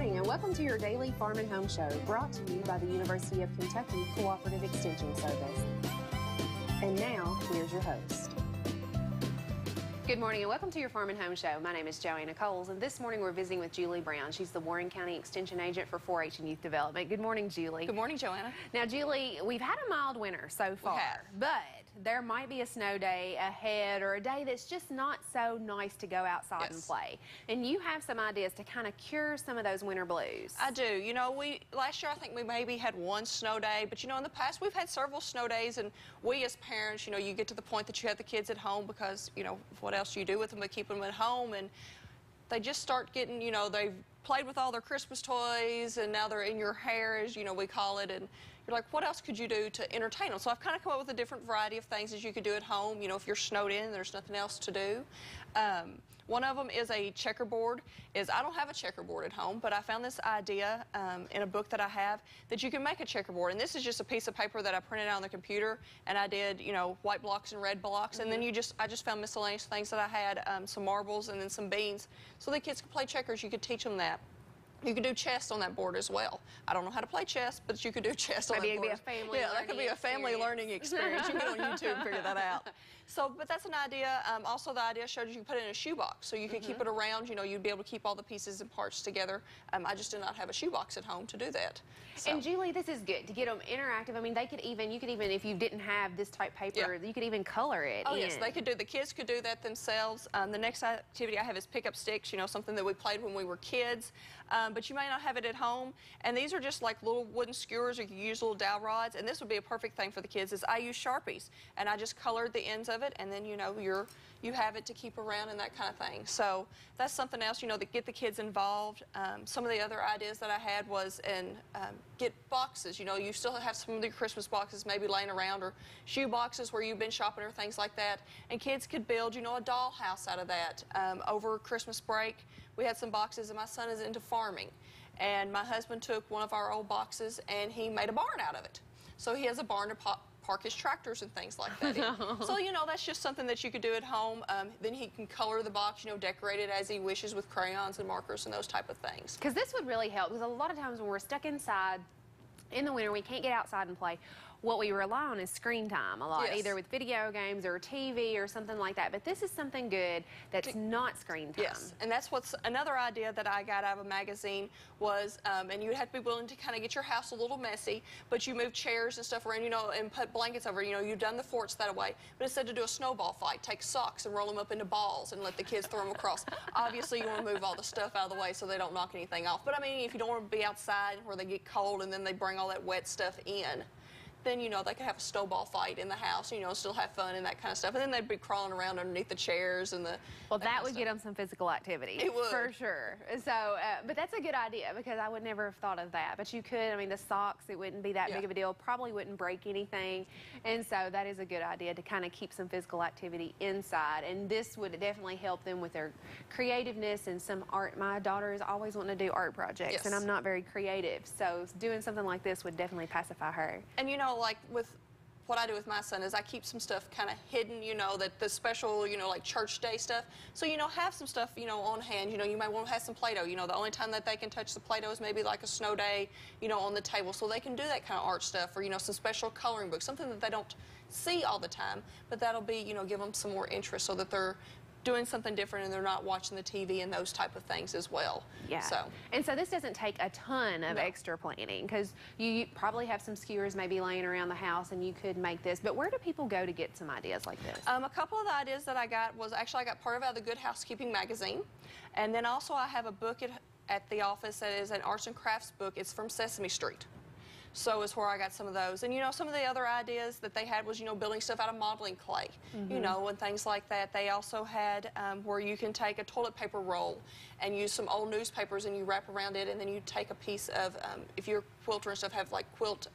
morning and welcome to your daily Farm and Home Show, brought to you by the University of Kentucky Cooperative Extension Service. And now, here's your host. Good morning and welcome to your Farm and Home Show. My name is Joanna Coles, and this morning we're visiting with Julie Brown. She's the Warren County Extension Agent for 4-H and Youth Development. Good morning, Julie. Good morning, Joanna. Now, Julie, we've had a mild winter so far, but there might be a snow day ahead or a day that's just not so nice to go outside and play. And you have some ideas to kind of cure some of those winter blues. I do. You know, last year I think we maybe had one snow day, but you know, in the past we've had several snow days, and we as parents, you know, you get to the point that you have the kids at home because, you know, what else you do with them but keep them at home, and they just start getting, you know, they've played with all their Christmas toys and now they're in your hair, as you know we call it, and you're like, what else could you do to entertain them? So I've kind of come up with a different variety of things that you could do at home. You know, if you're snowed in, there's nothing else to do. One of them is a checkerboard. I don't have a checkerboard at home, but I found this idea in a book that I have that you can make a checkerboard. And this is just a piece of paper that I printed out on the computer, and I did, you know, white blocks and red blocks, and then I just found miscellaneous things that I had, some marbles and then some beans, so the kids could play checkers. You could teach them that. You could do chess on that board as well. I don't know how to play chess, but you could do chess on that board. Maybe it'd be a family that could be a family learning experience. You can go on YouTube and figure that out. So, but that's an idea. Also, the idea showed you can put it in a shoebox, so you can keep it around. You know, you'd be able to keep all the pieces and parts together. I just did not have a shoebox at home to do that. So. And Julie, this is good to get them interactive. I mean, you could even, if you didn't have this type paper, you could even color it. Oh yes, they could do. The kids could do that themselves. The next activity I have is pick up sticks. You know, something that we played when we were kids. But you may not have it at home, and these are just like little wooden skewers, or you can use little dowel rods, and this would be a perfect thing for the kids. I use Sharpies, and I just colored the ends of it, and then, you know, you have it to keep around and that kind of thing. So that's something else, you know, that get the kids involved. Some of the other ideas that I had was get boxes. You know, you still have some of the Christmas boxes maybe laying around, or shoe boxes where you've been shopping or things like that, and kids could build, you know, a doll house out of that. Over Christmas break, we had some boxes, and my son is into farming, and my husband took one of our old boxes and he made a barn out of it. So he has a barn to park his tractors and things like that in. So, you know, that's just something that you could do at home. Then he can color the box, you know, decorate it as he wishes with crayons and markers and those type of things. Because this would really help, because a lot of times when we're stuck inside in the winter, we can't get outside and play. What we rely on is screen time a lot, either with video games or TV or something like that. But this is something good that's not screen time. Yes, and that's what's another idea that I got out of a magazine was, and you would have to be willing to kind of get your house a little messy, but you move chairs and stuff around, you know, and put blankets over. You know, you've done the forts that way, but instead to do a snowball fight, take socks and roll them up into balls and let the kids throw them across. Obviously, you want to move all the stuff out of the way so they don't knock anything off. But I mean, if you don't want to be outside where they get cold and then they bring all that wet stuff in, then, you know, they could have a snowball fight in the house, you know, still have fun and that kind of stuff. And then they'd be crawling around underneath the chairs and the... Well, that would get them some physical activity. It would. For sure. So, but that's a good idea, because I would never have thought of that. But you could, I mean, the socks, it wouldn't be that big of a deal. Probably wouldn't break anything. And so that is a good idea to kind of keep some physical activity inside. And this would definitely help them with their creativeness and some art. My daughter is always wanting to do art projects, and I'm not very creative. So doing something like this would definitely pacify her. And, you know, like with what I do with my son is I keep some stuff kind of hidden, you know, that the special, you know, like church day stuff. So, you know, have some stuff, you know, on hand. You know, you might want to have some Play-Doh. You know, the only time that they can touch the Play-Doh is maybe like a snow day, you know, on the table. So they can do that kind of art stuff, or, you know, some special coloring books, something that they don't see all the time, but that'll be, you know, give them some more interest so that they're doing something different and they're not watching the TV and those type of things as well. Yeah. And so this doesn't take a ton of extra planning, because you probably have some skewers maybe laying around the house and you could make this. But where do people go to get some ideas like this? A couple of the ideas that I got was actually I got part of it out of the Good Housekeeping magazine. And then also I have a book at the office that is an arts and crafts book. It's from Sesame Street. So is where I got some of those. And, you know, some of the other ideas that they had was, you know, building stuff out of modeling clay, you know, and things like that. They also had where you can take a toilet paper roll and use some old newspapers and you wrap around it, and then you take a piece of, if you're a quilter and stuff, have like quilt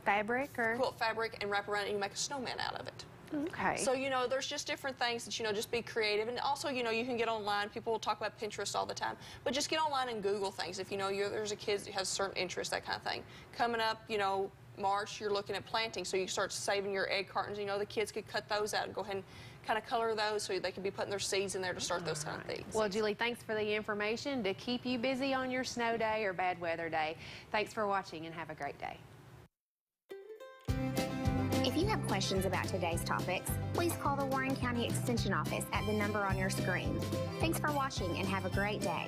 fabric and wrap around it and you make a snowman out of it. Okay. So, you know, there's just different things that, you know, just be creative. And also, you know, you can get online. People will talk about Pinterest all the time. But just get online and Google things. If, you know, there's a kid that has a certain interest, that kind of thing. Coming up, you know, March, you're looking at planting, so you start saving your egg cartons. You know, the kids could cut those out and go ahead and kind of color those so they could be putting their seeds in there to start those kind of things. Well, Julie, thanks for the information to keep you busy on your snow day or bad weather day. Thanks for watching and have a great day. If you have questions about today's topics, please call the Warren County Extension Office at the number on your screen. Thanks for watching and have a great day.